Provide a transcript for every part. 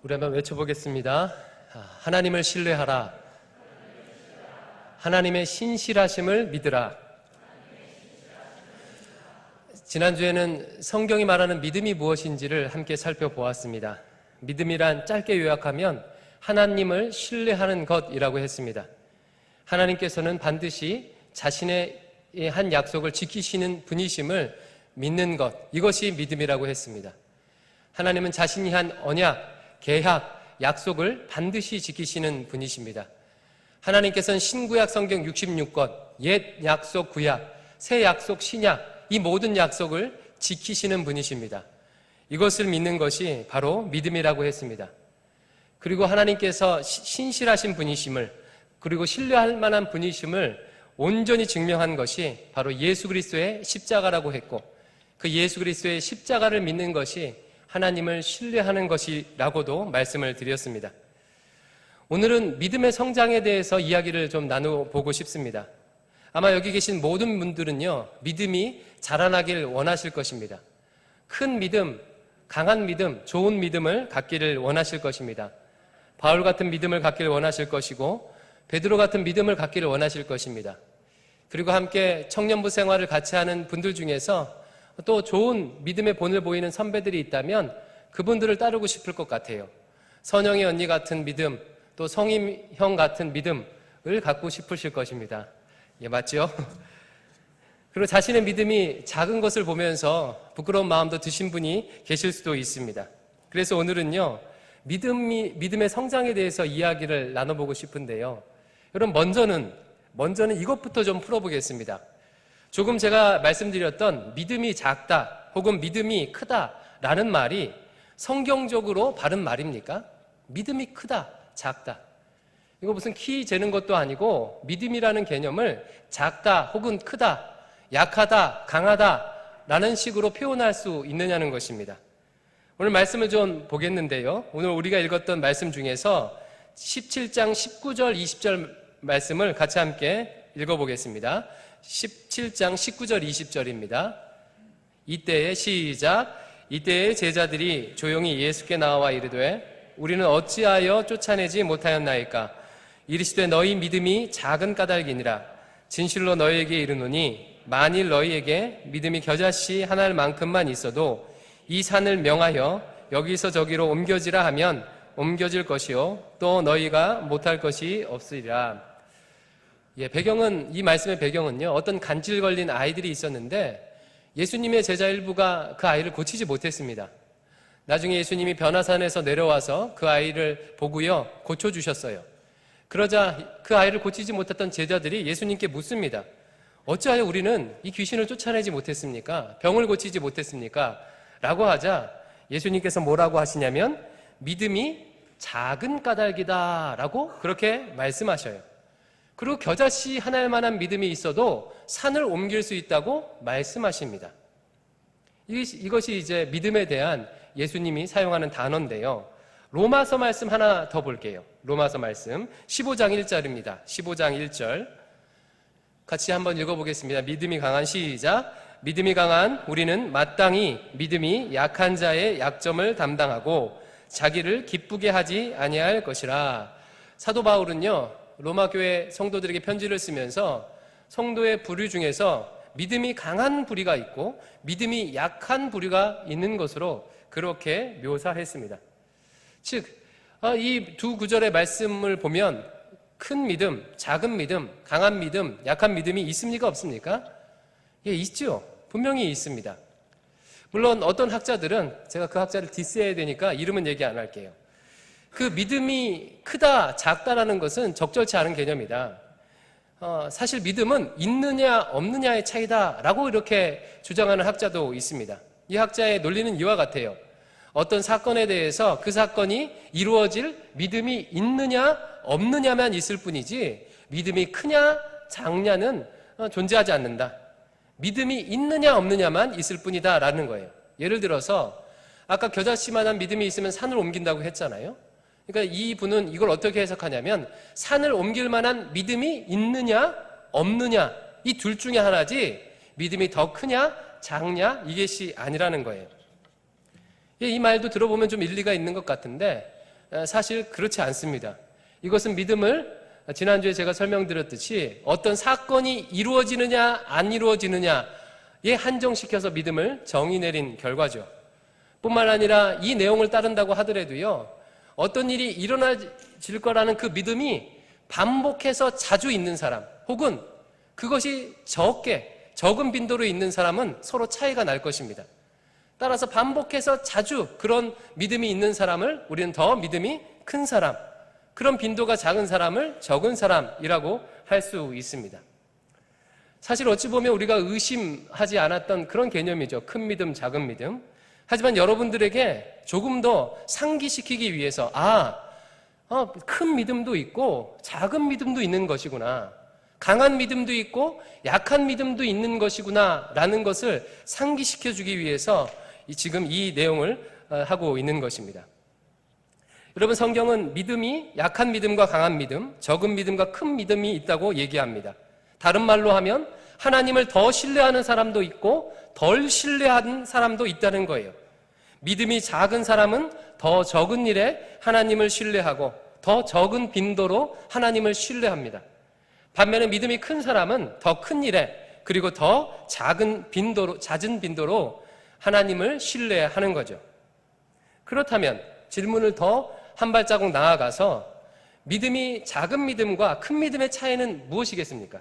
우리 한번 외쳐보겠습니다. 하나님을 신뢰하라. 하나님의 신실하심을 믿으라. 지난주에는 성경이 말하는 믿음이 무엇인지를 함께 살펴보았습니다. 믿음이란 짧게 요약하면 하나님을 신뢰하는 것이라고 했습니다. 하나님께서는 반드시 자신의 한 약속을 지키시는 분이심을 믿는 것, 이것이 믿음이라고 했습니다. 하나님은 자신이 한 언약, 계약, 약속을 반드시 지키시는 분이십니다. 하나님께서는 신구약 성경 66권, 옛 약속 구약, 새 약속 신약, 이 모든 약속을 지키시는 분이십니다. 이것을 믿는 것이 바로 믿음이라고 했습니다. 그리고 하나님께서 신실하신 분이심을, 그리고 신뢰할 만한 분이심을 온전히 증명한 것이 바로 예수 그리스도의 십자가라고 했고, 그 예수 그리스도의 십자가를 믿는 것이 하나님을 신뢰하는 것이라고도 말씀을 드렸습니다. 오늘은 믿음의 성장에 대해서 이야기를 좀 나눠보고 싶습니다. 아마 여기 계신 모든 분들은요, 믿음이 자라나길 원하실 것입니다. 큰 믿음, 강한 믿음, 좋은 믿음을 갖기를 원하실 것입니다. 바울 같은 믿음을 갖기를 원하실 것이고, 베드로 같은 믿음을 갖기를 원하실 것입니다. 그리고 함께 청년부 생활을 같이 하는 분들 중에서 또 좋은 믿음의 본을 보이는 선배들이 있다면 그분들을 따르고 싶을 것 같아요. 선영이 언니 같은 믿음, 또 성임 형 같은 믿음을 갖고 싶으실 것입니다. 예, 맞죠? 그리고 자신의 믿음이 작은 것을 보면서 부끄러운 마음도 드신 분이 계실 수도 있습니다. 그래서 오늘은요, 믿음의 성장에 대해서 이야기를 나눠보고 싶은데요. 여러분, 먼저는 이것부터 좀 풀어보겠습니다. 조금 제가 말씀드렸던 믿음이 작다 혹은 믿음이 크다라는 말이 성경적으로 바른 말입니까? 믿음이 크다, 작다. 이거 무슨 키 재는 것도 아니고 믿음이라는 개념을 작다 혹은 크다, 약하다, 강하다라는 식으로 표현할 수 있느냐는 것입니다. 오늘 말씀을 좀 보겠는데요. 오늘 우리가 읽었던 말씀 중에서 17장 19절, 20절 말씀을 같이 함께 읽어보겠습니다. 17장 19절, 20절입니다. 이때에 시작. 이때에 제자들이 조용히 예수께 나와 이르되 우리는 어찌하여 쫓아내지 못하였나이까? 이르시되 너희 믿음이 작은 까닭이니라. 진실로 너희에게 이르노니 만일 너희에게 믿음이 겨자씨 하나일 만큼만 있어도 이 산을 명하여 여기서 저기로 옮겨지라 하면 옮겨질 것이요 또 너희가 못할 것이 없으리라. 이 말씀의 배경은요, 어떤 간질 걸린 아이들이 있었는데 예수님의 제자 일부가 그 아이를 고치지 못했습니다. 나중에 예수님이 변화산에서 내려와서 그 아이를 보고요, 고쳐주셨어요. 그러자 그 아이를 고치지 못했던 제자들이 예수님께 묻습니다. 어찌하여 우리는 이 귀신을 쫓아내지 못했습니까? 병을 고치지 못했습니까? 라고 하자 예수님께서 뭐라고 하시냐면 믿음이 작은 까닭이다 라고 그렇게 말씀하셔요. 그리고 겨자씨 하나일 만한 믿음이 있어도 산을 옮길 수 있다고 말씀하십니다. 이것이 이제 믿음에 대한 예수님이 사용하는 단어인데요. 로마서 말씀 하나 더 볼게요. 로마서 말씀 15장 1절입니다. 15장 1절 같이 한번 읽어보겠습니다. 믿음이 강한 시작. 믿음이 강한 우리는 마땅히 믿음이 약한 자의 약점을 담당하고 자기를 기쁘게 하지 아니할 것이라. 사도 바울은요, 로마 교회 성도들에게 편지를 쓰면서 성도의 부류 중에서 믿음이 강한 부류가 있고 믿음이 약한 부류가 있는 것으로 그렇게 묘사했습니다. 즉, 이 두 구절의 말씀을 보면 큰 믿음, 작은 믿음, 강한 믿음, 약한 믿음이 있습니까? 없습니까? 예, 있죠. 분명히 있습니다. 물론 어떤 학자들은, 제가 그 학자를 디스해야 되니까 이름은 얘기 안 할게요. 그 믿음이 크다, 작다라는 것은 적절치 않은 개념이다. 사실 믿음은 있느냐 없느냐의 차이다라고 이렇게 주장하는 학자도 있습니다. 이 학자의 논리는 이와 같아요. 어떤 사건에 대해서 그 사건이 이루어질 믿음이 있느냐 없느냐만 있을 뿐이지 믿음이 크냐 작냐는 존재하지 않는다. 믿음이 있느냐 없느냐만 있을 뿐이다 라는 거예요. 예를 들어서 아까 겨자씨만한 믿음이 있으면 산을 옮긴다고 했잖아요. 그러니까 이 분은 이걸 어떻게 해석하냐면 산을 옮길 만한 믿음이 있느냐 없느냐 이 둘 중에 하나지 믿음이 더 크냐 작냐 이것이 아니라는 거예요. 이 말도 들어보면 좀 일리가 있는 것 같은데 사실 그렇지 않습니다. 이것은 믿음을 지난주에 제가 설명드렸듯이 어떤 사건이 이루어지느냐 안 이루어지느냐에 한정시켜서 믿음을 정의 내린 결과죠. 뿐만 아니라 이 내용을 따른다고 하더라도요, 어떤 일이 일어나질 거라는 그 믿음이 반복해서 자주 있는 사람, 혹은 그것이 적은 빈도로 있는 사람은 서로 차이가 날 것입니다. 따라서 반복해서 자주 그런 믿음이 있는 사람을 우리는 더 믿음이 큰 사람, 그런 빈도가 작은 사람을 적은 사람이라고 할 수 있습니다. 사실 어찌 보면 우리가 의심하지 않았던 그런 개념이죠. 큰 믿음, 작은 믿음. 하지만 여러분들에게 조금 더 상기시키기 위해서 큰 믿음도 있고 작은 믿음도 있는 것이구나, 강한 믿음도 있고 약한 믿음도 있는 것이구나 라는 것을 상기시켜주기 위해서 지금 이 내용을 하고 있는 것입니다. 여러분, 성경은 믿음이 약한 믿음과 강한 믿음, 적은 믿음과 큰 믿음이 있다고 얘기합니다. 다른 말로 하면 하나님을 더 신뢰하는 사람도 있고 덜 신뢰하는 사람도 있다는 거예요. 믿음이 작은 사람은 더 적은 일에 하나님을 신뢰하고 더 적은 빈도로 하나님을 신뢰합니다. 반면에 믿음이 큰 사람은 더 큰 일에, 그리고 더 잦은 빈도로 하나님을 신뢰하는 거죠. 그렇다면 질문을 더 한 발자국 나아가서 믿음이 작은 믿음과 큰 믿음의 차이는 무엇이겠습니까?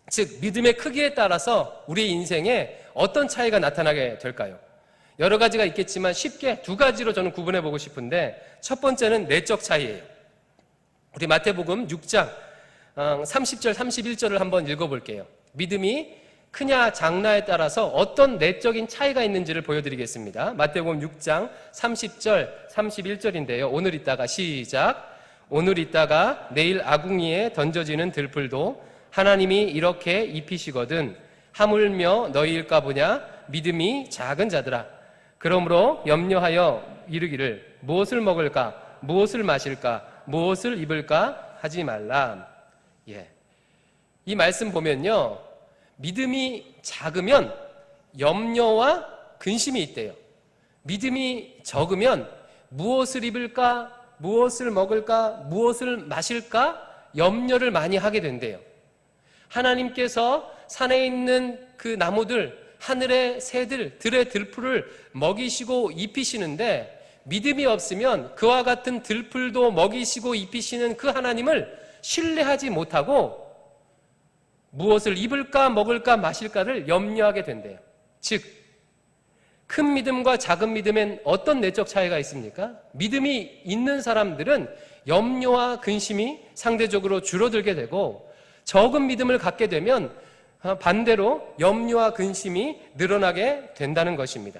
즉, 믿음의 크기에 따라서 우리 인생에 어떤 차이가 나타나게 될까요? 여러 가지가 있겠지만 쉽게 두 가지로 저는 구분해 보고 싶은데, 첫 번째는 내적 차이예요. 우리 마태복음 6장 30절 31절을 한번 읽어볼게요. 믿음이 크냐 작나에 따라서 어떤 내적인 차이가 있는지를 보여드리겠습니다. 마태복음 6장 30절 31절인데요. 오늘 있다가 시작. 오늘 있다가 내일 아궁이에 던져지는 들풀도 하나님이 이렇게 입히시거든 하물며 너희일까 보냐. 믿음이 작은 자들아. 그러므로 염려하여 이르기를 무엇을 먹을까, 무엇을 마실까, 무엇을 입을까 하지 말라. 이 말씀 보면요, 믿음이 작으면 염려와 근심이 있대요. 믿음이 적으면 무엇을 입을까, 무엇을 먹을까, 무엇을 마실까 염려를 많이 하게 된대요. 하나님께서 산에 있는 그 나무들, 하늘의 새들, 들의 들풀을 먹이시고 입히시는데, 믿음이 없으면 그와 같은 들풀도 먹이시고 입히시는 그 하나님을 신뢰하지 못하고 무엇을 입을까 먹을까 마실까를 염려하게 된대요. 즉, 큰 믿음과 작은 믿음엔 어떤 내적 차이가 있습니까? 믿음이 있는 사람들은 염려와 근심이 상대적으로 줄어들게 되고, 적은 믿음을 갖게 되면 반대로 염려와 근심이 늘어나게 된다는 것입니다.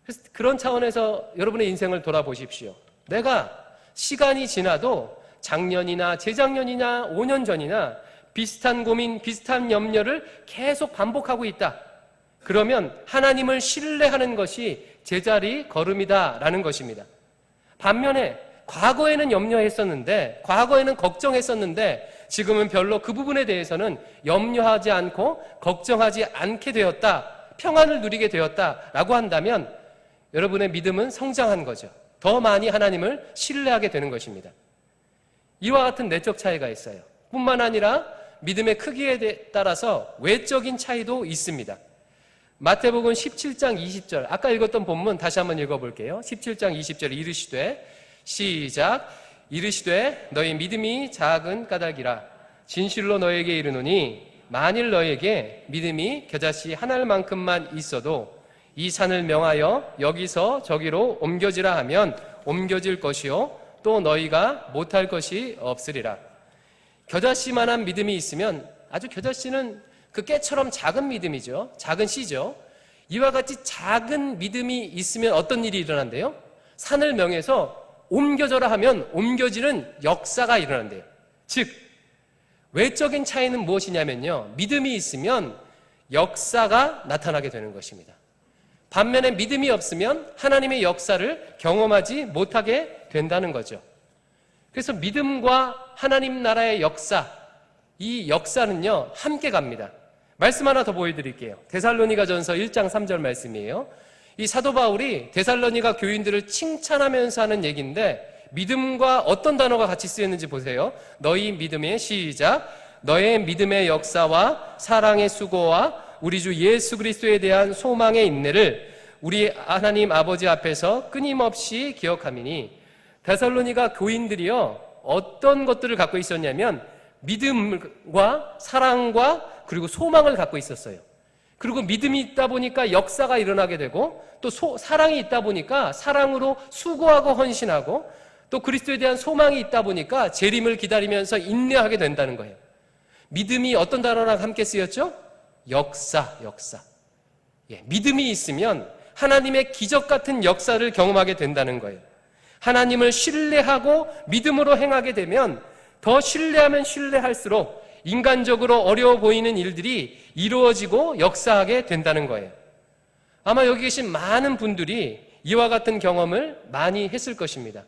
그래서 그런 차원에서 여러분의 인생을 돌아보십시오. 내가 시간이 지나도 작년이나 재작년이나 5년 전이나 비슷한 고민, 비슷한 염려를 계속 반복하고 있다. 그러면 하나님을 신뢰하는 것이 제자리 걸음이다라는 것입니다. 반면에 과거에는 염려했었는데, 과거에는 걱정했었는데 지금은 별로 그 부분에 대해서는 염려하지 않고 걱정하지 않게 되었다, 평안을 누리게 되었다라고 한다면 여러분의 믿음은 성장한 거죠. 더 많이 하나님을 신뢰하게 되는 것입니다. 이와 같은 내적 차이가 있어요. 뿐만 아니라 믿음의 크기에 따라서 외적인 차이도 있습니다. 마태복음 17장 20절, 아까 읽었던 본문 다시 한번 읽어볼게요. 17장 20절 이르시되, 시작. 이르시되 너희 믿음이 작은 까닭이라. 진실로 너에게 이르노니 만일 너에게 믿음이 겨자씨 한 알만큼만 있어도 이 산을 명하여 여기서 저기로 옮겨지라 하면 옮겨질 것이요 또 너희가 못할 것이 없으리라. 겨자씨만한 믿음이 있으면, 아주 겨자씨는 그 깨처럼 작은 믿음이죠. 작은 씨죠. 이와 같이 작은 믿음이 있으면 어떤 일이 일어난대요? 산을 명해서 옮겨져라 하면 옮겨지는 역사가 일어난대요. 즉, 외적인 차이는 무엇이냐면요, 믿음이 있으면 역사가 나타나게 되는 것입니다. 반면에 믿음이 없으면 하나님의 역사를 경험하지 못하게 된다는 거죠. 그래서 믿음과 하나님 나라의 역사, 이 역사는요 함께 갑니다. 말씀 하나 더 보여드릴게요. 데살로니가전서 1장 3절 말씀이에요. 이 사도 바울이 데살로니가 교인들을 칭찬하면서 하는 얘기인데, 믿음과 어떤 단어가 같이 쓰였는지 보세요. 너희 믿음의 시작. 너의 믿음의 역사와 사랑의 수고와 우리 주 예수 그리스도에 대한 소망의 인내를 우리 하나님 아버지 앞에서 끊임없이 기억하미니. 데살로니가 교인들이요, 어떤 것들을 갖고 있었냐면 믿음과 사랑과 그리고 소망을 갖고 있었어요. 그리고 믿음이 있다 보니까 역사가 일어나게 되고, 또 사랑이 있다 보니까 사랑으로 수고하고 헌신하고, 또 그리스도에 대한 소망이 있다 보니까 재림을 기다리면서 인내하게 된다는 거예요. 믿음이 어떤 단어랑 함께 쓰였죠? 역사. 예, 믿음이 있으면 하나님의 기적 같은 역사를 경험하게 된다는 거예요. 하나님을 신뢰하고 믿음으로 행하게 되면 더 신뢰하면 신뢰할수록 인간적으로 어려워 보이는 일들이 이루어지고 역사하게 된다는 거예요. 아마 여기 계신 많은 분들이 이와 같은 경험을 많이 했을 것입니다.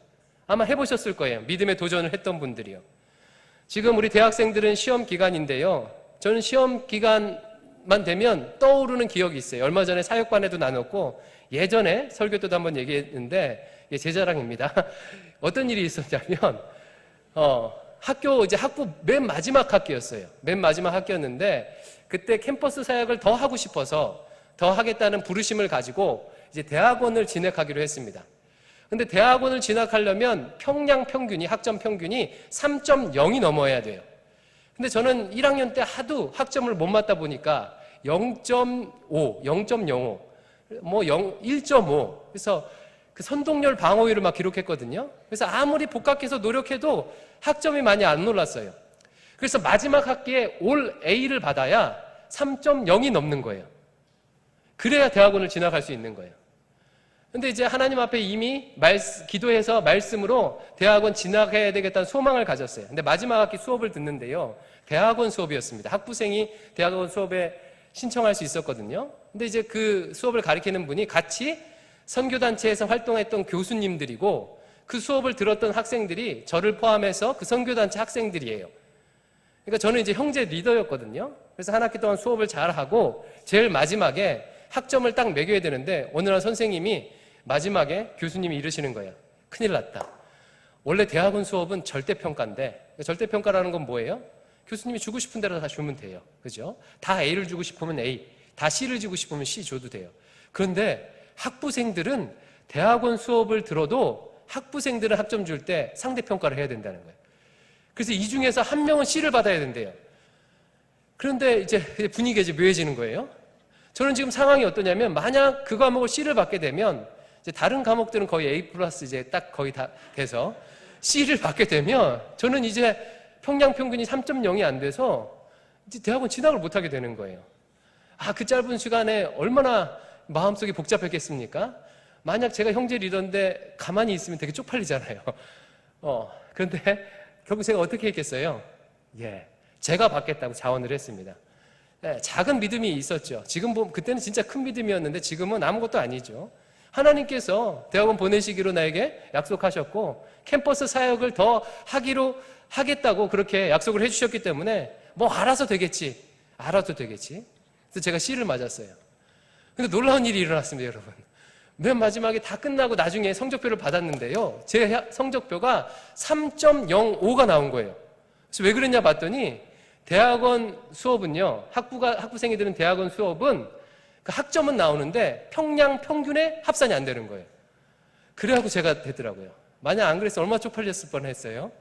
아마 해보셨을 거예요. 믿음의 도전을 했던 분들이요. 지금 우리 대학생들은 시험 기간인데요, 저는 시험 기간만 되면 떠오르는 기억이 있어요. 얼마 전에 사역반에도 나눴고 예전에 설교 때도 한번 얘기했는데, 제 자랑입니다. 어떤 일이 있었냐면 학부 맨 마지막 학기였어요. 맨 마지막 학기였는데, 그때 캠퍼스 사역을 더 하고 싶어서 더 하겠다는 부르심을 가지고 이제 대학원을 진학하기로 했습니다. 근데 대학원을 진학하려면 평양 평균이, 학점 평균이 3.0이 넘어야 돼요. 근데 저는 1학년 때 하도 학점을 못 맞다 보니까 0.5, 0.05, 1.5. 그래서 그 선동열 방어율을 막 기록했거든요. 그래서 아무리 복학해서 노력해도 학점이 많이 안 올랐어요. 그래서 마지막 학기에 올 A를 받아야 3.0이 넘는 거예요. 그래야 대학원을 진학할 수 있는 거예요. 근데 이제 하나님 앞에 이미 기도해서 말씀으로 대학원 진학해야 되겠다는 소망을 가졌어요. 근데 마지막 학기 수업을 듣는데요, 대학원 수업이었습니다. 학부생이 대학원 수업에 신청할 수 있었거든요. 근데 이제 그 수업을 가르치는 분이 같이 선교단체에서 활동했던 교수님들이고, 그 수업을 들었던 학생들이 저를 포함해서 그 선교단체 학생들이에요. 그러니까 저는 이제 형제 리더였거든요. 그래서 한 학기 동안 수업을 잘하고 제일 마지막에 학점을 딱 매겨야 되는데, 어느 날 선생님이 마지막에 교수님이 이러시는 거예요. 큰일 났다. 원래 대학원 수업은 절대평가인데, 절대평가라는 건 뭐예요? 교수님이 주고 싶은 대로 다 주면 돼요. 그죠? 다 A를 주고 싶으면 A, 다 C를 주고 싶으면 C 줘도 돼요. 그런데 학부생들은 대학원 수업을 들어도 학부생들은 학점 줄 때 상대평가를 해야 된다는 거예요. 그래서 이 중에서 한 명은 C를 받아야 된대요. 그런데 이제 분위기가 이제 묘해지는 거예요. 저는 지금 상황이 어떠냐면, 만약 그 과목을 C를 받게 되면 이제 다른 과목들은 거의 A 플러스 이제 딱 거의 다 돼서 C를 받게 되면 저는 이제 평양 평균이 3.0이 안 돼서 이제 대학원 진학을 못 하게 되는 거예요. 그 짧은 시간에 얼마나 마음속이 복잡했겠습니까? 만약 제가 형제 리더인데 가만히 있으면 되게 쪽팔리잖아요. 그런데 결국 제가 어떻게 했겠어요? 제가 받겠다고 자원을 했습니다. 작은 믿음이 있었죠. 지금 보면 그때는 진짜 큰 믿음이었는데 지금은 아무것도 아니죠. 하나님께서 대학원 보내시기로 나에게 약속하셨고, 캠퍼스 사역을 더 하겠다고 그렇게 약속을 해주셨기 때문에 알아서 되겠지. 그래서 제가 C를 맞았어요. 근데 놀라운 일이 일어났습니다, 여러분. 맨 마지막에 다 끝나고 나중에 성적표를 받았는데요, 제 성적표가 3.05가 나온 거예요. 그래서 왜 그랬냐 봤더니, 대학원 수업은요, 학부생이 들은 대학원 수업은 그 학점은 나오는데 평양 평균에 합산이 안 되는 거예요. 그래갖고 제가 되더라고요. 만약 안 그랬으면 얼마나 쪽팔렸을 뻔했어요.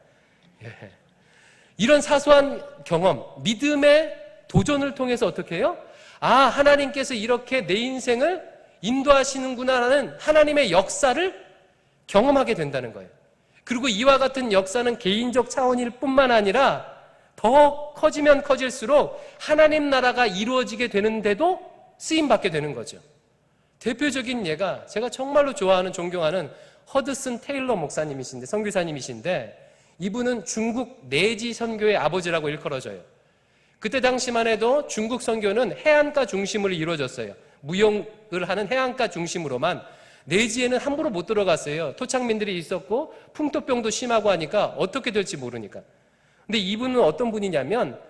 이런 사소한 경험, 믿음의 도전을 통해서 어떻게 해요? 하나님께서 이렇게 내 인생을 인도하시는구나라는 하나님의 역사를 경험하게 된다는 거예요. 그리고 이와 같은 역사는 개인적 차원일 뿐만 아니라 더 커지면 커질수록 하나님 나라가 이루어지게 되는데도 쓰임받게 되는 거죠. 대표적인 예가 제가 정말로 좋아하는, 존경하는 허드슨 테일러 목사님이신데, 선교사님이신데, 이분은 중국 내지 선교의 아버지라고 일컬어져요. 그때 당시만 해도 중국 선교는 해안가 중심으로 이루어졌어요. 무역을 하는 해안가 중심으로만. 내지에는 함부로 못 들어갔어요. 토착민들이 있었고 풍토병도 심하고 하니까 어떻게 될지 모르니까. 근데 이분은 어떤 분이냐면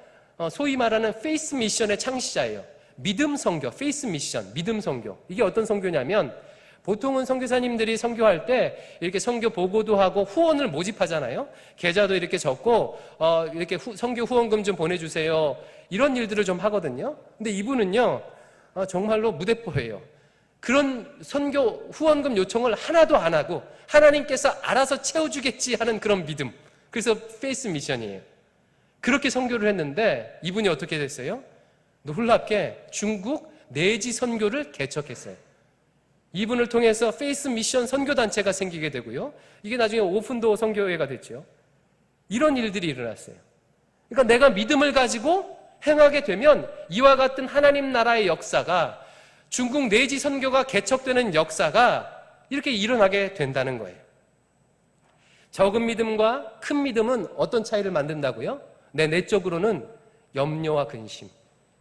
소위 말하는 페이스 미션의 창시자예요. 믿음 선교, 페이스 미션, 믿음 선교. 이게 어떤 선교냐면 보통은 선교사님들이 선교할 때 이렇게 선교 보고도 하고 후원을 모집하잖아요. 계좌도 이렇게 적고 이렇게 선교 후원금 좀 보내주세요. 이런 일들을 좀 하거든요. 근데 이분은요 정말로 무대포예요. 그런 선교 후원금 요청을 하나도 안 하고 하나님께서 알아서 채워주겠지 하는 그런 믿음. 그래서 페이스 미션이에요. 그렇게 선교를 했는데 이분이 어떻게 됐어요? 놀랍게 중국 내지 선교를 개척했어요. 이분을 통해서 페이스 미션 선교단체가 생기게 되고요. 이게 나중에 오픈도어 선교회가 됐죠. 이런 일들이 일어났어요. 그러니까 내가 믿음을 가지고 행하게 되면 이와 같은 하나님 나라의 역사가, 중국 내지 선교가 개척되는 역사가 이렇게 일어나게 된다는 거예요. 적은 믿음과 큰 믿음은 어떤 차이를 만든다고요? 내 내적으로는 염려와 근심,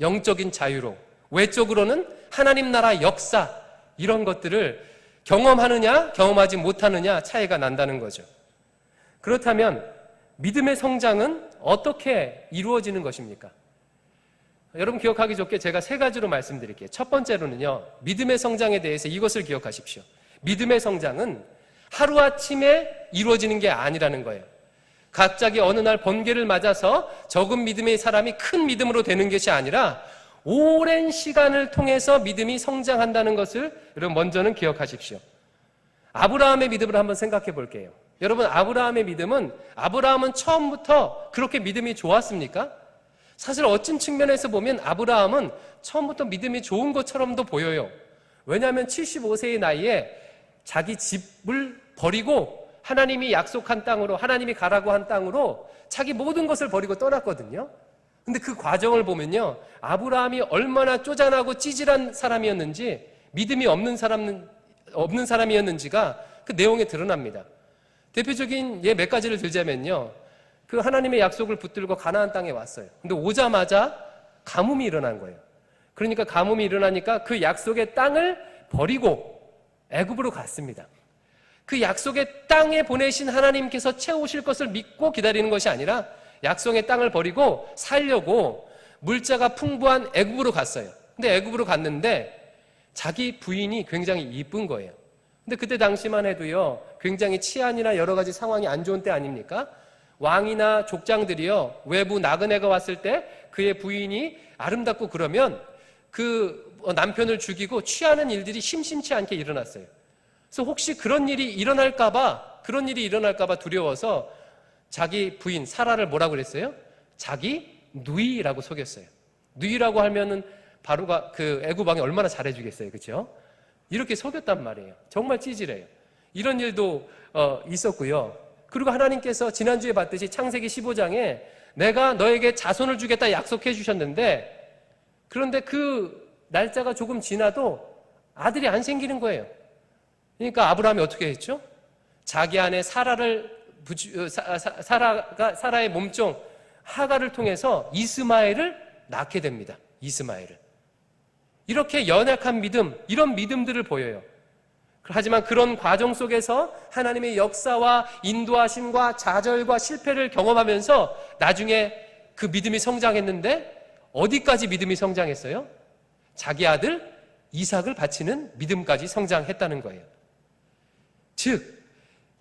영적인 자유로, 외적으로는 하나님 나라 역사, 이런 것들을 경험하느냐 경험하지 못하느냐 차이가 난다는 거죠. 그렇다면 믿음의 성장은 어떻게 이루어지는 것입니까? 여러분 기억하기 좋게 제가 3가지로 말씀드릴게요. 첫 번째로는요, 믿음의 성장에 대해서 이것을 기억하십시오. 믿음의 성장은 하루아침에 이루어지는 게 아니라는 거예요. 갑자기 어느 날 번개를 맞아서 적은 믿음의 사람이 큰 믿음으로 되는 것이 아니라 오랜 시간을 통해서 믿음이 성장한다는 것을 여러분 먼저는 기억하십시오. 아브라함의 믿음을 한번 생각해 볼게요. 여러분, 아브라함은 처음부터 그렇게 믿음이 좋았습니까? 사실 어떤 측면에서 보면 아브라함은 처음부터 믿음이 좋은 것처럼도 보여요. 왜냐하면 75세의 나이에 자기 집을 버리고 하나님이 약속한 땅으로, 하나님이 가라고 한 땅으로 자기 모든 것을 버리고 떠났거든요. 근데 그 과정을 보면요, 아브라함이 얼마나 쪼잔하고 찌질한 사람이었는지, 믿음이 없는 사람이었는지가 그 내용에 드러납니다. 대표적인 예 몇 가지를 들자면요, 그 하나님의 약속을 붙들고 가나안 땅에 왔어요. 근데 오자마자 가뭄이 일어난 거예요. 그러니까 가뭄이 일어나니까 그 약속의 땅을 버리고 애굽으로 갔습니다. 그 약속의 땅에 보내신 하나님께서 채우실 것을 믿고 기다리는 것이 아니라 약속의 땅을 버리고 살려고 물자가 풍부한 애굽으로 갔어요. 근데 애굽으로 갔는데 자기 부인이 굉장히 이쁜 거예요. 근데 그때 당시만 해도요, 굉장히 치안이나 여러 가지 상황이 안 좋은 때 아닙니까? 왕이나 족장들이요, 외부 나그네가 왔을 때 그의 부인이 아름답고 그러면 그 남편을 죽이고 취하는 일들이 심심치 않게 일어났어요. 그래서 혹시 그런 일이 일어날까봐 두려워서 자기 부인 사라를 뭐라고 그랬어요? 자기 누이라고 속였어요. 누이라고 하면은 바로 그 애굽 왕이 얼마나 잘해주겠어요, 그렇죠? 이렇게 속였단 말이에요. 정말 찌질해요. 이런 일도 있었고요. 그리고 하나님께서 지난주에 봤듯이 창세기 15장에 내가 너에게 자손을 주겠다 약속해 주셨는데, 그런데 그 날짜가 조금 지나도 아들이 안 생기는 거예요. 그러니까 아브라함이 어떻게 했죠? 자기 아내 사라의 몸종 하가를 통해서 이스마엘을 낳게 됩니다. 이스마엘을. 이렇게 연약한 믿음, 이런 믿음들을 보여요. 하지만 그런 과정 속에서 하나님의 역사와 인도하심과 좌절과 실패를 경험하면서 나중에 그 믿음이 성장했는데 어디까지 믿음이 성장했어요? 자기 아들 이삭을 바치는 믿음까지 성장했다는 거예요. 즉,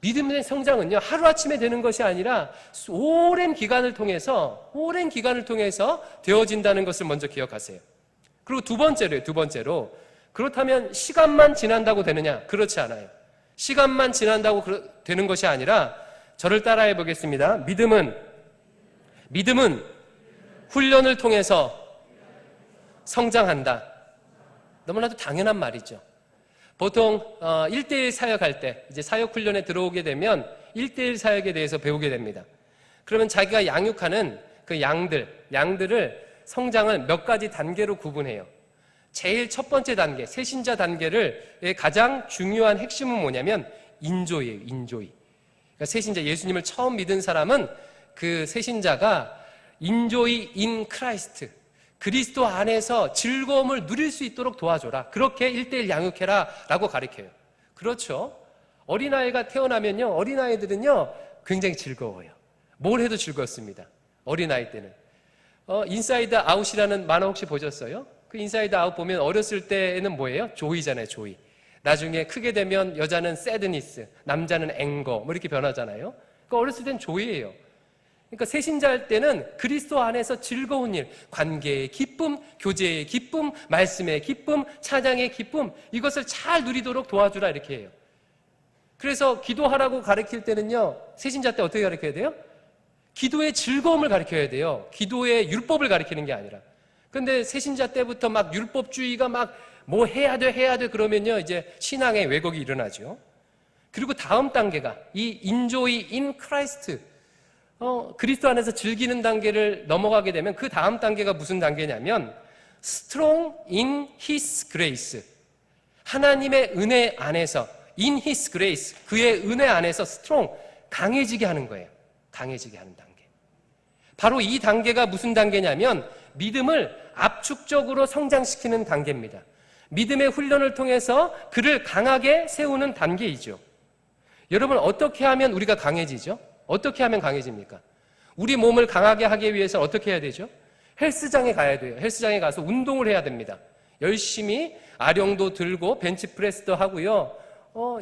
믿음의 성장은요, 하루아침에 되는 것이 아니라 오랜 기간을 통해서 되어진다는 것을 먼저 기억하세요. 그리고 두 번째로 그렇다면 시간만 지난다고 되느냐? 그렇지 않아요. 시간만 지난다고 되는 것이 아니라 저를 따라해 보겠습니다. 믿음은 훈련을 통해서 성장한다. 너무나도 당연한 말이죠. 보통 1대1 사역할 때 이제 사역 훈련에 들어오게 되면 1대1 사역에 대해서 배우게 됩니다. 그러면 자기가 양육하는 그 양들을 성장을 몇 가지 단계로 구분해요. 제일 첫 번째 단계, 새신자 단계를 가장 중요한 핵심은 뭐냐면 인조이에요. 인조이. 그러니까 새신자, 예수님을 처음 믿은 사람은 그 새신자가 인조이 인 크라이스트, 그리스도 안에서 즐거움을 누릴 수 있도록 도와줘라. 그렇게 1대1 양육해라 라고 가르쳐요. 그렇죠. 어린아이가 태어나면요, 어린아이들은요 굉장히 즐거워요. 뭘 해도 즐겁습니다. 어린아이 때는. 인사이드 아웃이라는 만화 혹시 보셨어요? 그 인사이드 아웃 보면 어렸을 때는 뭐예요? 조이잖아요, 조이. 나중에 크게 되면 여자는 sadness, 남자는 anger 뭐 이렇게 변하잖아요. 그러니까 어렸을 땐 조예예요. 그러니까 새신자할 때는 그리스도 안에서 즐거운 일, 관계의 기쁨, 교제의 기쁨, 말씀의 기쁨, 찬양의 기쁨, 이것을 잘 누리도록 도와주라 이렇게 해요. 그래서 기도하라고 가르칠 때는요, 새신자 때 어떻게 가르쳐야 돼요? 기도의 즐거움을 가르쳐야 돼요. 기도의 율법을 가르치는 게 아니라. 근데 새신자 때부터 막 율법주의가 막 뭐 해야 돼 그러면요, 이제 신앙의 왜곡이 일어나죠. 그리고 다음 단계가 이 enjoy in Christ, 그리스도 안에서 즐기는 단계를 넘어가게 되면 그 다음 단계가 무슨 단계냐면 strong in His grace, 하나님의 은혜 안에서 in His grace, 그의 은혜 안에서 strong, 강해지게 하는 거예요. 강해지게 하는 단계. 바로 이 단계가 무슨 단계냐면 믿음을 압축적으로 성장시키는 단계입니다. 믿음의 훈련을 통해서 그를 강하게 세우는 단계이죠. 여러분, 어떻게 하면 우리가 강해지죠? 어떻게 하면 강해집니까? 우리 몸을 강하게 하기 위해서 어떻게 해야 되죠? 헬스장에 가야 돼요. 헬스장에 가서 운동을 해야 됩니다. 열심히 아령도 들고 벤치프레스도 하고요.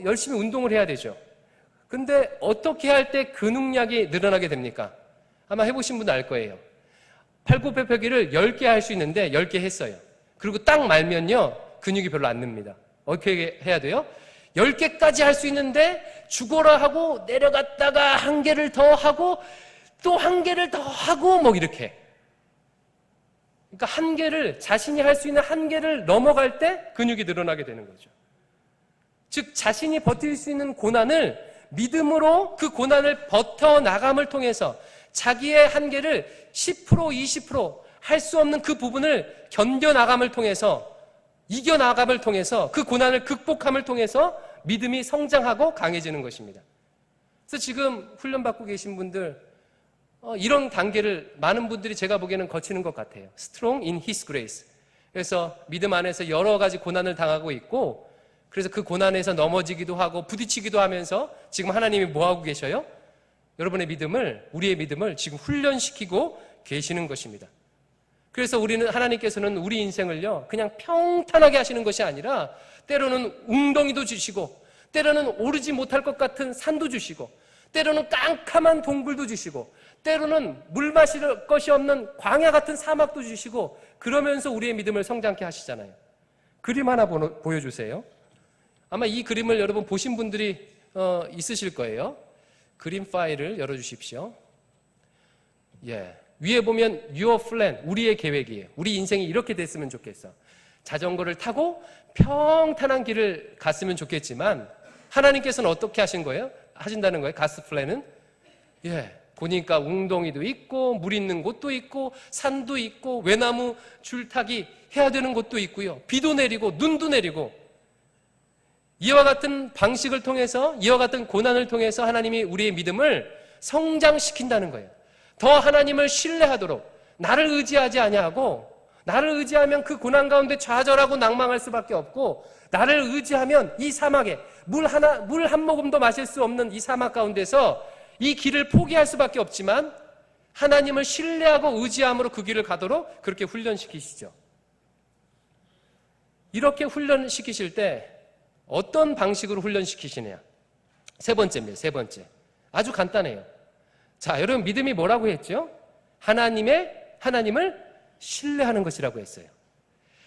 열심히 운동을 해야 되죠. 근데 어떻게 할 때 근육량이 늘어나게 됩니까? 아마 해보신 분 알 거예요. 팔굽혀펴기를 10개 할 수 있는데 10개 했어요. 그리고 딱 말면요, 근육이 별로 안 늡니다. 어떻게 해야 돼요? 10개까지 할 수 있는데 죽어라 하고 내려갔다가 한 개를 더 하고 또 한 개를 더 하고 뭐 이렇게. 그러니까 한 개를, 자신이 할 수 있는 한 개를 넘어갈 때 근육이 늘어나게 되는 거죠. 즉 자신이 버틸 수 있는 고난을 믿음으로 그 고난을 버텨나감을 통해서 자기의 한계를 10%, 20% 할 수 없는 그 부분을 견뎌나감을 통해서, 이겨나감을 통해서, 그 고난을 극복함을 통해서 믿음이 성장하고 강해지는 것입니다. 그래서 지금 훈련받고 계신 분들, 이런 단계를 많은 분들이 제가 보기에는 거치는 것 같아요. Strong in His grace. 그래서 믿음 안에서 여러 가지 고난을 당하고 있고, 그래서 그 고난에서 넘어지기도 하고 부딪히기도 하면서 지금 하나님이 뭐하고 계셔요? 여러분의 믿음을, 우리의 믿음을 지금 훈련시키고 계시는 것입니다. 그래서 우리는, 하나님께서는 우리 인생을요, 그냥 평탄하게 하시는 것이 아니라 때로는 웅덩이도 주시고, 때로는 오르지 못할 것 같은 산도 주시고, 때로는 깜깜한 동굴도 주시고, 때로는 물 마실 것이 없는 광야 같은 사막도 주시고, 그러면서 우리의 믿음을 성장케 하시잖아요. 그림 하나 보여주세요. 아마 이 그림을 여러분 보신 분들이 있으실 거예요. 그림 파일을 열어주십시오. 예, 위에 보면 Your plan, 우리의 계획이에요. 우리 인생이 이렇게 됐으면 좋겠어. 자전거를 타고 평탄한 길을 갔으면 좋겠지만 하나님께서는 어떻게 하신다는 거예요? 가스 플랜은? 예, 보니까 웅덩이도 있고 물 있는 곳도 있고 산도 있고 외나무 줄타기 해야 되는 곳도 있고요. 비도 내리고 눈도 내리고, 이와 같은 방식을 통해서, 이와 같은 고난을 통해서 하나님이 우리의 믿음을 성장시킨다는 거예요. 더 하나님을 신뢰하도록, 나를 의지하지 아니하고, 나를 의지하면 그 고난 가운데 좌절하고 낭망할 수밖에 없고, 나를 의지하면 이 사막에 물 한 모금도 마실 수 없는 이 사막 가운데서 이 길을 포기할 수밖에 없지만 하나님을 신뢰하고 의지함으로 그 길을 가도록 그렇게 훈련시키시죠. 이렇게 훈련시키실 때 어떤 방식으로 훈련시키시냐? 세 번째입니다. 세 번째. 아주 간단해요. 자, 여러분, 믿음이 뭐라고 했죠? 하나님을 신뢰하는 것이라고 했어요.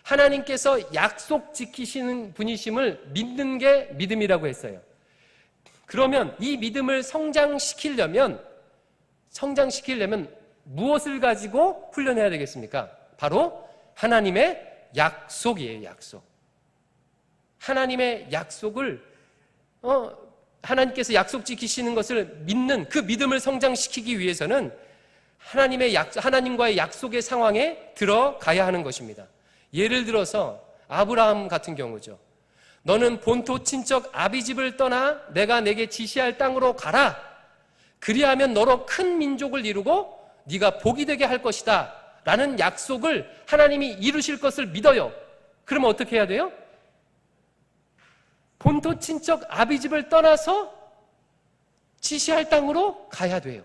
하나님께서 약속 지키시는 분이심을 믿는 게 믿음이라고 했어요. 그러면 이 믿음을 성장시키려면 무엇을 가지고 훈련해야 되겠습니까? 바로 하나님의 약속이에요. 약속. 하나님의 약속을, 하나님께서 약속 지키시는 것을 믿는 그 믿음을 성장시키기 위해서는 하나님과의 약속의 상황에 들어가야 하는 것입니다. 예를 들어서 아브라함 같은 경우죠. 너는 본토 친척 아비집을 떠나 내가 내게 지시할 땅으로 가라. 그리하면 너로 큰 민족을 이루고 네가 복이 되게 할 것이다 라는 약속을 하나님이 이루실 것을 믿어요. 그러면 어떻게 해야 돼요? 본토 친척 아비집을 떠나서 지시할 땅으로 가야 돼요.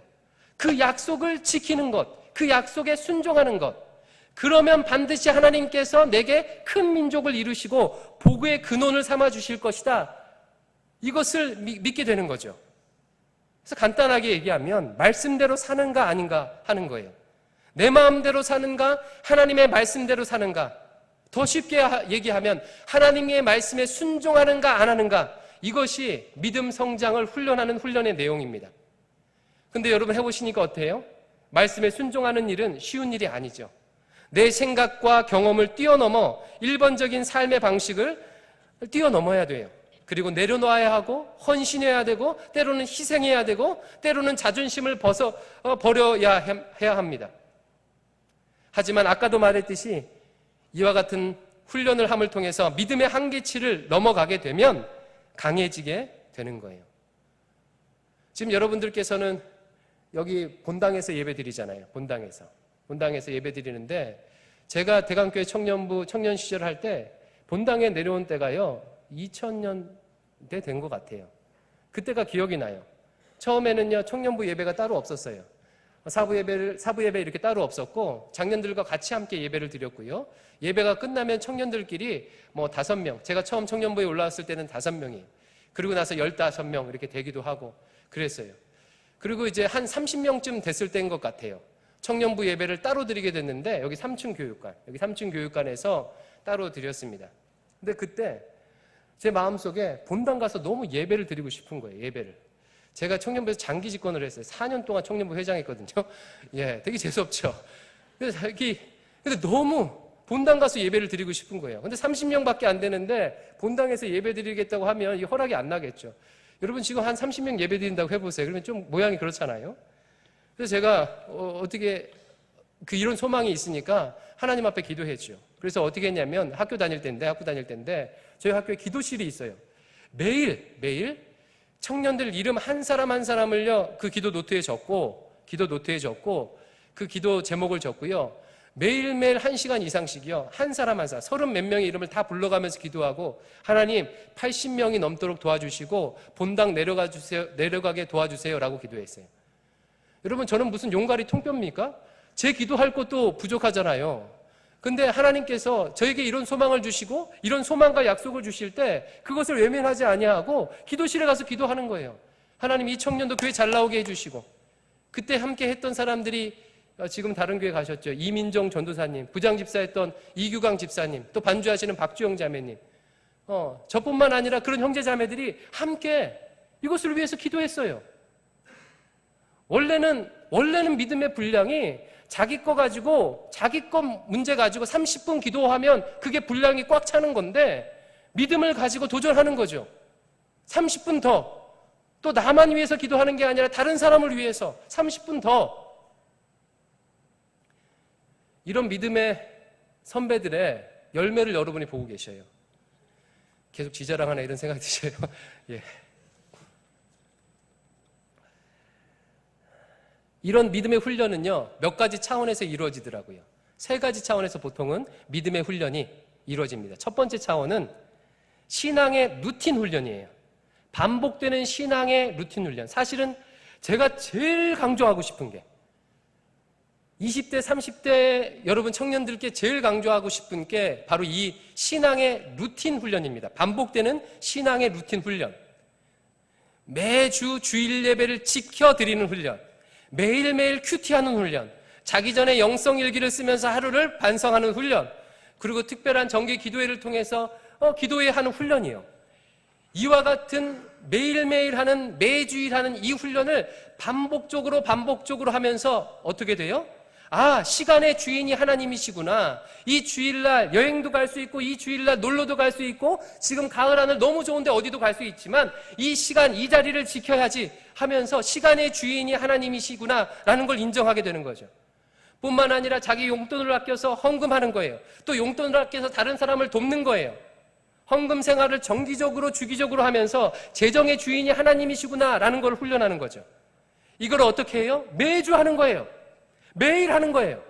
그 약속을 지키는 것, 그 약속에 순종하는 것, 그러면 반드시 하나님께서 내게 큰 민족을 이루시고 복의 근원을 삼아 주실 것이다. 이것을 믿게 되는 거죠. 그래서 간단하게 얘기하면 말씀대로 사는가 아닌가 하는 거예요. 내 마음대로 사는가, 하나님의 말씀대로 사는가. 더 쉽게 얘기하면 하나님의 말씀에 순종하는가 안 하는가. 이것이 믿음 성장을 훈련하는 훈련의 내용입니다. 근데 여러분 해보시니까 어때요? 말씀에 순종하는 일은 쉬운 일이 아니죠. 내 생각과 경험을 뛰어넘어 일반적인 삶의 방식을 뛰어넘어야 돼요. 그리고 내려놓아야 하고 헌신해야 되고 때로는 희생해야 되고 때로는 자존심을 버려야 해야 합니다. 하지만 아까도 말했듯이 이와 같은 훈련을 함을 통해서 믿음의 한계치를 넘어가게 되면 강해지게 되는 거예요. 지금 여러분들께서는 여기 본당에서 예배 드리잖아요. 본당에서 예배 드리는데 제가 대강교회 청년부 청년 시절을 할 때 본당에 내려온 때가요 2000년대 된 것 같아요. 그때가 기억이 나요. 처음에는요 청년부 예배가 따로 없었어요. 사부 예배 이렇게 따로 없었고 장년들과 같이 함께 예배를 드렸고요. 예배가 끝나면 청년들끼리 뭐 5명, 제가 처음 청년부에 올라왔을 때는 5명이, 그리고 나서 15명 이렇게 되기도 하고 그랬어요. 그리고 이제 한 30명쯤 됐을 때인 것 같아요. 청년부 예배를 따로 드리게 됐는데 여기 3층 교육관에서 따로 드렸습니다. 근데 그때 제 마음속에 본당 가서 너무 예배를 드리고 싶은 거예요. 예배를. 제가 청년부에서 장기 집권을 했어요. 4년 동안 청년부 회장했거든요. 예, 되게 재수없죠. 근데 너무 본당 가서 예배를 드리고 싶은 거예요. 근데 30명밖에 안 되는데 본당에서 예배 드리겠다고 하면 이 허락이 안 나겠죠. 여러분 지금 한 30명 예배 드린다고 해보세요. 그러면 좀 모양이 그렇잖아요. 그래서 제가 어떻게 이런 소망이 있으니까 하나님 앞에 기도했죠. 그래서 어떻게 했냐면 학교 다닐 때인데 저희 학교에 기도실이 있어요. 매일 청년들 이름 한 사람 한 사람을요 그 기도 노트에 적고 그 기도 제목을 적고요. 매일매일 1시간 이상씩이요. 한 사람 30 몇 명의 이름을 다 불러가면서 기도하고 하나님 80명이 넘도록 도와주시고 본당 내려가게 도와주세요라고 기도했어요. 여러분 저는 무슨 용가리 통뼈입니까? 제 기도할 것도 부족하잖아요. 근데 하나님께서 저에게 이런 소망을 주시고 이런 소망과 약속을 주실 때 그것을 외면하지 아니하고 기도실에 가서 기도하는 거예요. 하나님 이 청년도 교회 잘 나오게 해주시고, 그때 함께 했던 사람들이 지금 다른 교회 가셨죠. 이민정 전도사님, 부장집사했던 이규강 집사님, 또 반주하시는 박주영 자매님, 저뿐만 아니라 그런 형제 자매들이 함께 이것을 위해서 기도했어요. 원래는 믿음의 분량이 자기 거 문제 가지고 30분 기도하면 그게 분량이 꽉 차는 건데 믿음을 가지고 도전하는 거죠. 30분 더. 또 나만 위해서 기도하는 게 아니라 다른 사람을 위해서 30분 더. 이런 믿음의 선배들의 열매를 여러분이 보고 계셔요. 계속 지자랑하나 이런 생각이 드셔요. 예. 이런 믿음의 훈련은요, 몇 가지 차원에서 이루어지더라고요. 3가지 차원에서 보통은 믿음의 훈련이 이루어집니다. 첫 번째 차원은 신앙의 루틴 훈련이에요. 반복되는 신앙의 루틴 훈련. 사실은 제가 제일 강조하고 싶은 게 20대, 30대 여러분 청년들께 제일 강조하고 싶은 게 바로 이 신앙의 루틴 훈련입니다. 반복되는 신앙의 루틴 훈련. 매주 주일 예배를 지켜드리는 훈련. 매일매일 큐티하는 훈련. 자기 전에 영성일기를 쓰면서 하루를 반성하는 훈련. 그리고 특별한 정기 기도회를 통해서 기도회 하는 훈련이요. 이와 같은 매일매일 하는, 매주일 하는 이 훈련을 반복적으로 하면서 어떻게 돼요? 시간의 주인이 하나님이시구나. 이 주일날 여행도 갈 수 있고 이 주일날 놀러도 갈 수 있고 지금 가을 하늘 너무 좋은데 어디도 갈 수 있지만 이 시간 이 자리를 지켜야지 하면서 시간의 주인이 하나님이시구나 라는 걸 인정하게 되는 거죠. 뿐만 아니라 자기 용돈을 아껴서 헌금하는 거예요. 또 용돈을 아껴서 다른 사람을 돕는 거예요. 헌금 생활을 정기적으로 주기적으로 하면서 재정의 주인이 하나님이시구나 라는 걸 훈련하는 거죠. 이걸 어떻게 해요? 매주 하는 거예요. 매일 하는 거예요.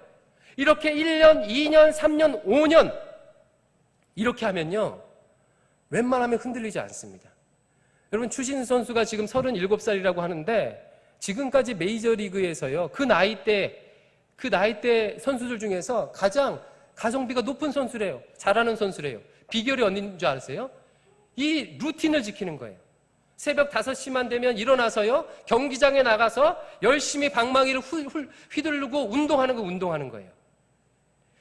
이렇게 1년, 2년, 3년, 5년 이렇게 하면요 웬만하면 흔들리지 않습니다. 여러분 추신수 선수가 지금 37살이라고 하는데 지금까지 메이저리그에서요 그 나이 때 그 나이대 선수들 중에서 가장 가성비가 높은 선수래요. 잘하는 선수래요. 비결이 어딘 줄 아세요? 이 루틴을 지키는 거예요. 새벽 5시만 되면 일어나서요, 경기장에 나가서 열심히 방망이를 휘두르고 운동하는 거예요.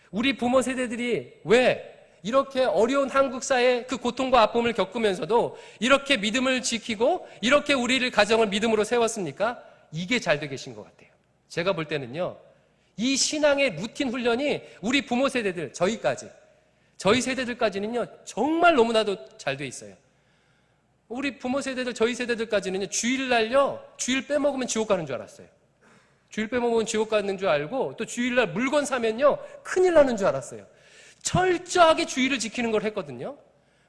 우리 부모 세대들이 왜 이렇게 어려운 한국 사회의 그 고통과 아픔을 겪으면서도 이렇게 믿음을 지키고 이렇게 우리를 가정을 믿음으로 세웠습니까? 이게 잘 돼 계신 것 같아요. 제가 볼 때는요, 이 신앙의 루틴 훈련이 우리 부모 세대들, 저희 세대들까지는요, 정말 너무나도 잘 돼 있어요. 우리 부모 세대들, 저희 세대들까지는요, 주일날요, 주일 빼먹으면 지옥 가는 줄 알았어요. 주일 빼먹으면 지옥 가는 줄 알고, 또 주일날 물건 사면요, 큰일 나는 줄 알았어요. 철저하게 주일을 지키는 걸 했거든요.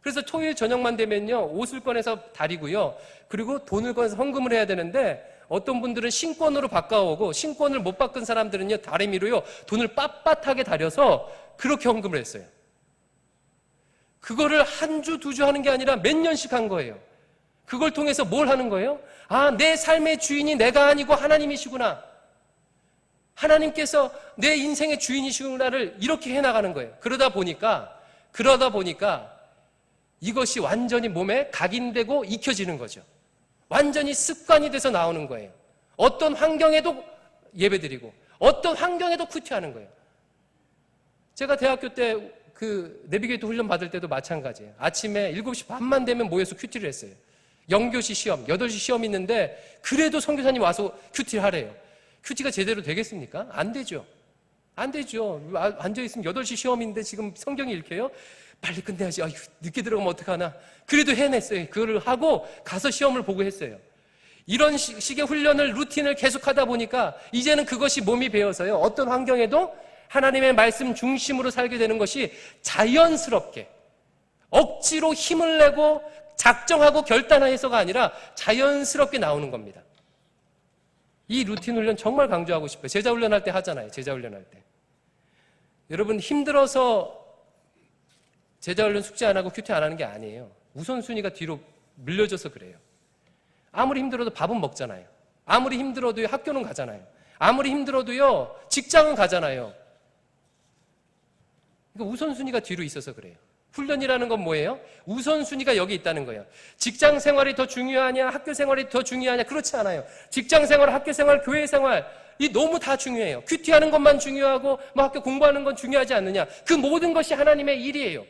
그래서 토요일 저녁만 되면요, 옷을 꺼내서 다리고요, 그리고 돈을 꺼내서 헌금을 해야 되는데, 어떤 분들은 신권으로 바꿔오고, 신권을 못 바꾼 사람들은요, 다리미로요, 돈을 빳빳하게 다려서 그렇게 헌금을 했어요. 그거를 한 주, 2주 하는 게 아니라 몇 년씩 한 거예요. 그걸 통해서 뭘 하는 거예요? 아, 내 삶의 주인이 내가 아니고 하나님이시구나. 하나님께서 내 인생의 주인이시구나를 이렇게 해나가는 거예요. 그러다 보니까 이것이 완전히 몸에 각인되고 익혀지는 거죠. 완전히 습관이 돼서 나오는 거예요. 어떤 환경에도 예배드리고 어떤 환경에도 큐티하는 거예요. 제가 대학교 때 그 내비게이터 훈련 받을 때도 마찬가지예요. 아침에 7시 반만 되면 모여서 큐티를 했어요. 영교시 시험, 8시 시험 있는데 그래도 선교사님 와서 큐티를 하래요. 큐티가 제대로 되겠습니까? 안 되죠. 앉아있으면 8시 시험인데 지금 성경이 읽혀요? 빨리 끝내야지. 아유, 늦게 들어가면 어떡하나. 그래도 해냈어요. 그거를 하고 가서 시험을 보고 했어요. 이런 식의 훈련을, 루틴을 계속하다 보니까 이제는 그것이 몸이 배어서요, 어떤 환경에도 하나님의 말씀 중심으로 살게 되는 것이 자연스럽게, 억지로 힘을 내고 작정하고 결단해서가 아니라 자연스럽게 나오는 겁니다. 이 루틴 훈련 정말 강조하고 싶어요. 제자 훈련할 때 하잖아요. 제자 훈련할 때. 여러분, 힘들어서 제자 훈련 숙제 안 하고 큐티 안 하는 게 아니에요. 우선순위가 뒤로 밀려져서 그래요. 아무리 힘들어도 밥은 먹잖아요. 아무리 힘들어도요, 학교는 가잖아요. 아무리 힘들어도요, 직장은 가잖아요. 그러니까 우선순위가 뒤로 있어서 그래요. 훈련이라는 건 뭐예요? 우선순위가 여기 있다는 거예요. 직장 생활이 더 중요하냐, 학교 생활이 더 중요하냐? 그렇지 않아요. 직장 생활, 학교 생활, 교회 생활, 이 너무 다 중요해요. 큐티하는 것만 중요하고 뭐 학교 공부하는 건 중요하지 않느냐? 그 모든 것이 하나님의 일이에요.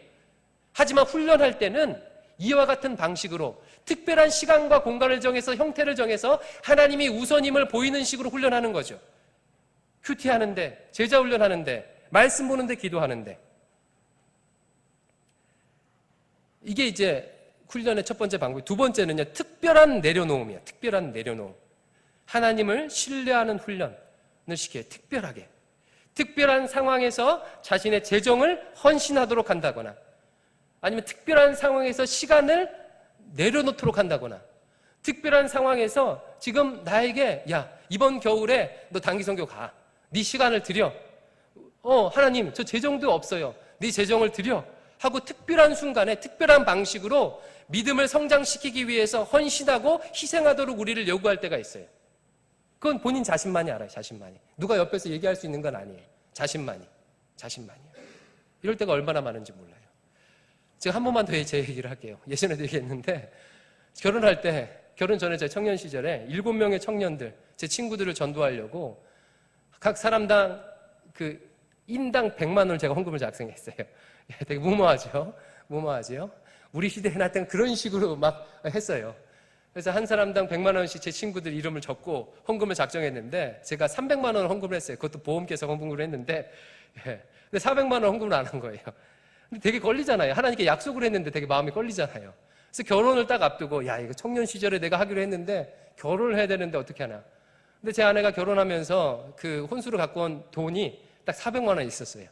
하지만 훈련할 때는 이와 같은 방식으로 특별한 시간과 공간을 정해서, 형태를 정해서 하나님이 우선임을 보이는 식으로 훈련하는 거죠. 큐티하는데, 제자 훈련하는데, 말씀 보는데, 기도하는데. 이게 이제 훈련의 첫 번째 방법이고, 두 번째는요, 특별한 내려놓음이에요. 특별한 내려놓음. 하나님을 신뢰하는 훈련을 시켜요. 특별하게. 특별한 상황에서 자신의 재정을 헌신하도록 한다거나, 아니면 특별한 상황에서 시간을 내려놓도록 한다거나, 특별한 상황에서 지금 나에게, 야, 이번 겨울에 너 단기 선교 가. 네 시간을 드려. 하나님, 저 재정도 없어요. 네 재정을 드려. 하고 특별한 순간에 특별한 방식으로 믿음을 성장시키기 위해서 헌신하고 희생하도록 우리를 요구할 때가 있어요. 그건 본인 자신만이 알아요. 자신만이. 누가 옆에서 얘기할 수 있는 건 아니에요. 자신만이요. 이럴 때가 얼마나 많은지 몰라요. 제가 한 번만 더 제 얘기를 할게요. 예전에도 얘기했는데, 결혼 전에 제 청년 시절에 7명의 청년들, 제 친구들을 전도하려고 각 사람당 인당 100만 원을 제가 헌금을 작성했어요. 되게 무모하죠? 우리 시대에 나 때는 그런 식으로 막 했어요. 그래서 한 사람당 100만 원씩 제 친구들 이름을 적고 헌금을 작정했는데, 제가 300만 원을 헌금을 했어요. 그것도 보험께서 헌금을 했는데, 근데 400만 원 헌금을 안 한 거예요. 근데 되게 걸리잖아요. 하나님께 약속을 했는데 되게 마음이 걸리잖아요. 그래서 결혼을 딱 앞두고, 야, 이거 청년 시절에 내가 하기로 했는데 결혼을 해야 되는데 어떻게 하나. 근데 제 아내가 결혼하면서 그 혼수로 갖고 온 돈이 딱 400만 원 있었어요.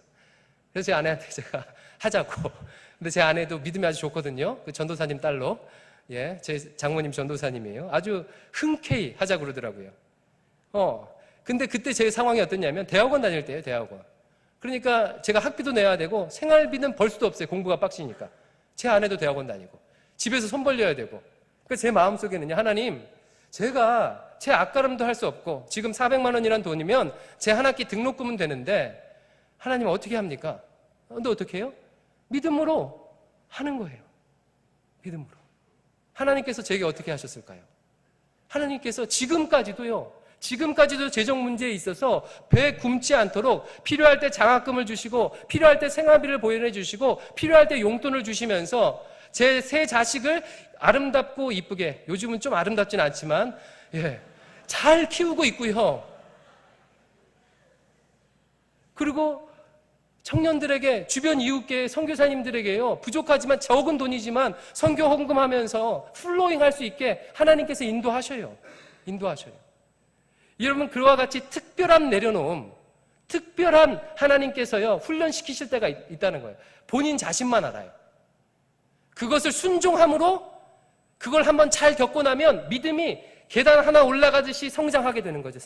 그래서 제 아내한테 제가 하자고. 근데 제 아내도 믿음이 아주 좋거든요. 그 전도사님 딸로. 예, 제 장모님 전도사님이에요. 아주 흔쾌히 하자고 그러더라고요. 근데 그때 제 상황이 어땠냐면, 대학원 다닐 때예요, 대학원. 그러니까 제가 학비도 내야 되고 생활비는 벌 수도 없어요. 공부가 빡시니까. 제 아내도 대학원 다니고 집에서 손 벌려야 되고. 그러니까 제 마음속에는요, 하나님, 제가 제 앞가름도 할 수 없고 지금 400만 원이란 돈이면 제 한 학기 등록금은 되는데 하나님 어떻게 합니까? 근데 어떻게 해요? 믿음으로 하는 거예요. 믿음으로. 하나님께서 제게 어떻게 하셨을까요? 하나님께서 지금까지도 재정 문제에 있어서 배 굶지 않도록 필요할 때 장학금을 주시고 필요할 때 생활비를 보존해 주시고 필요할 때 용돈을 주시면서 제 세 자식을 아름답고 이쁘게, 요즘은 좀 아름답진 않지만 잘 키우고 있고요. 그리고 청년들에게, 주변 이웃계 선교사님들에게요, 부족하지만 적은 돈이지만 선교 헌금하면서 플로잉 할 수 있게 하나님께서 인도하셔요. 여러분, 그와 같이 특별한 내려놓음, 특별한 하나님께서요 훈련시키실 때가 있다는 거예요. 본인 자신만 알아요. 그것을 순종함으로 그걸 한번 잘 겪고 나면 믿음이 계단 하나 올라가듯이 성장하게 되는 거죠.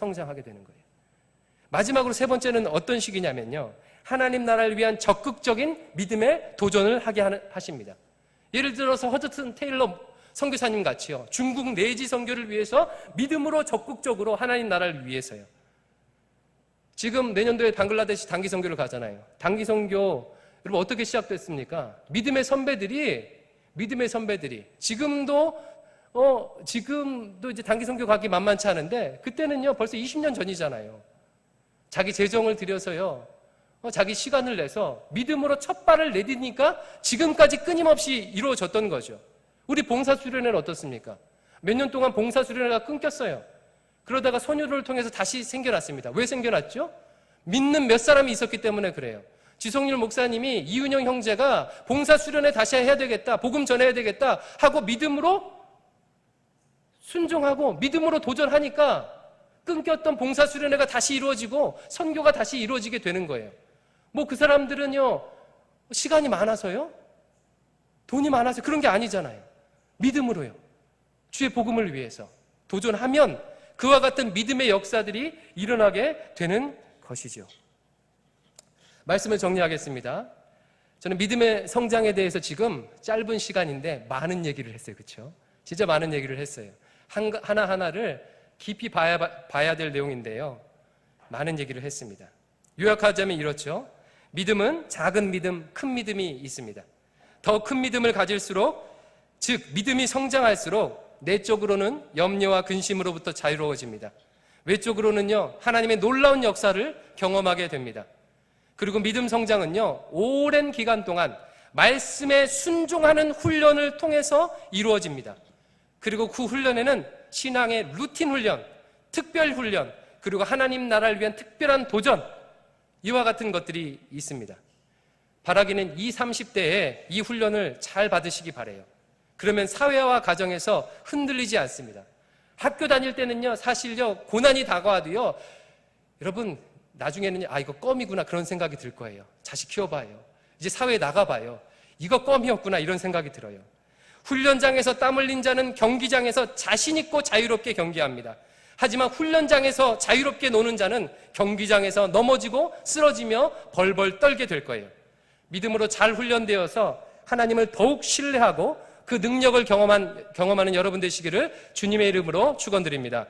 마지막으로 세 번째는 어떤 시기냐면요, 하나님 나라를 위한 적극적인 믿음의 도전을 하게 하십니다. 예를 들어서 허드슨 테일러 선교사님 같이요, 중국 내지 선교를 위해서 믿음으로 적극적으로 하나님 나라를 위해서요. 지금 내년도에 방글라데시 단기 선교를 가잖아요. 단기 선교 여러분 어떻게 시작됐습니까? 믿음의 선배들이 지금도 이제 단기 선교 가기 만만치 않은데 그때는요 벌써 20년 전이잖아요. 자기 재정을 들여서요, 자기 시간을 내서 믿음으로 첫 발을 내디니까 지금까지 끊임없이 이루어졌던 거죠. 우리 봉사수련회는 어떻습니까? 몇 년 동안 봉사수련회가 끊겼어요. 그러다가 선유를 통해서 다시 생겨났습니다. 왜 생겨났죠? 믿는 몇 사람이 있었기 때문에 그래요. 지성률 목사님이 이은영 형제가 봉사수련회 다시 해야 되겠다, 복음 전해야 되겠다 하고 믿음으로 순종하고 믿음으로 도전하니까 끊겼던 봉사수련회가 다시 이루어지고 선교가 다시 이루어지게 되는 거예요. 그 사람들은요 시간이 많아서요, 돈이 많아서 그런 게 아니잖아요. 믿음으로요, 주의 복음을 위해서 도전하면 그와 같은 믿음의 역사들이 일어나게 되는 것이죠. 말씀을 정리하겠습니다. 저는 믿음의 성장에 대해서 지금 짧은 시간인데 많은 얘기를 했어요. 그렇죠? 진짜 많은 얘기를 했어요. 하나하나를 깊이 봐야 될 내용인데요, 많은 얘기를 했습니다. 요약하자면 이렇죠. 믿음은 작은 믿음, 큰 믿음이 있습니다. 더 큰 믿음을 가질수록, 즉 믿음이 성장할수록 내적으로는 염려와 근심으로부터 자유로워집니다. 외적으로는요 하나님의 놀라운 역사를 경험하게 됩니다. 그리고 믿음 성장은요 오랜 기간 동안 말씀에 순종하는 훈련을 통해서 이루어집니다. 그리고 그 훈련에는 신앙의 루틴 훈련, 특별 훈련, 그리고 하나님 나라를 위한 특별한 도전, 이와 같은 것들이 있습니다. 바라기는 20, 30대에 이 훈련을 잘 받으시기 바라요. 그러면 사회와 가정에서 흔들리지 않습니다. 학교 다닐 때는요 사실요 고난이 다가와도요, 여러분 나중에는 이거 껌이구나 그런 생각이 들 거예요. 자식 키워봐요. 이제 사회에 나가봐요. 이거 껌이었구나 이런 생각이 들어요. 훈련장에서 땀 흘린 자는 경기장에서 자신 있고 자유롭게 경기합니다. 하지만 훈련장에서 자유롭게 노는 자는 경기장에서 넘어지고 쓰러지며 벌벌 떨게 될 거예요. 믿음으로 잘 훈련되어서 하나님을 더욱 신뢰하고 그 능력을 경험하는 여러분 되시기를 주님의 이름으로 축원드립니다.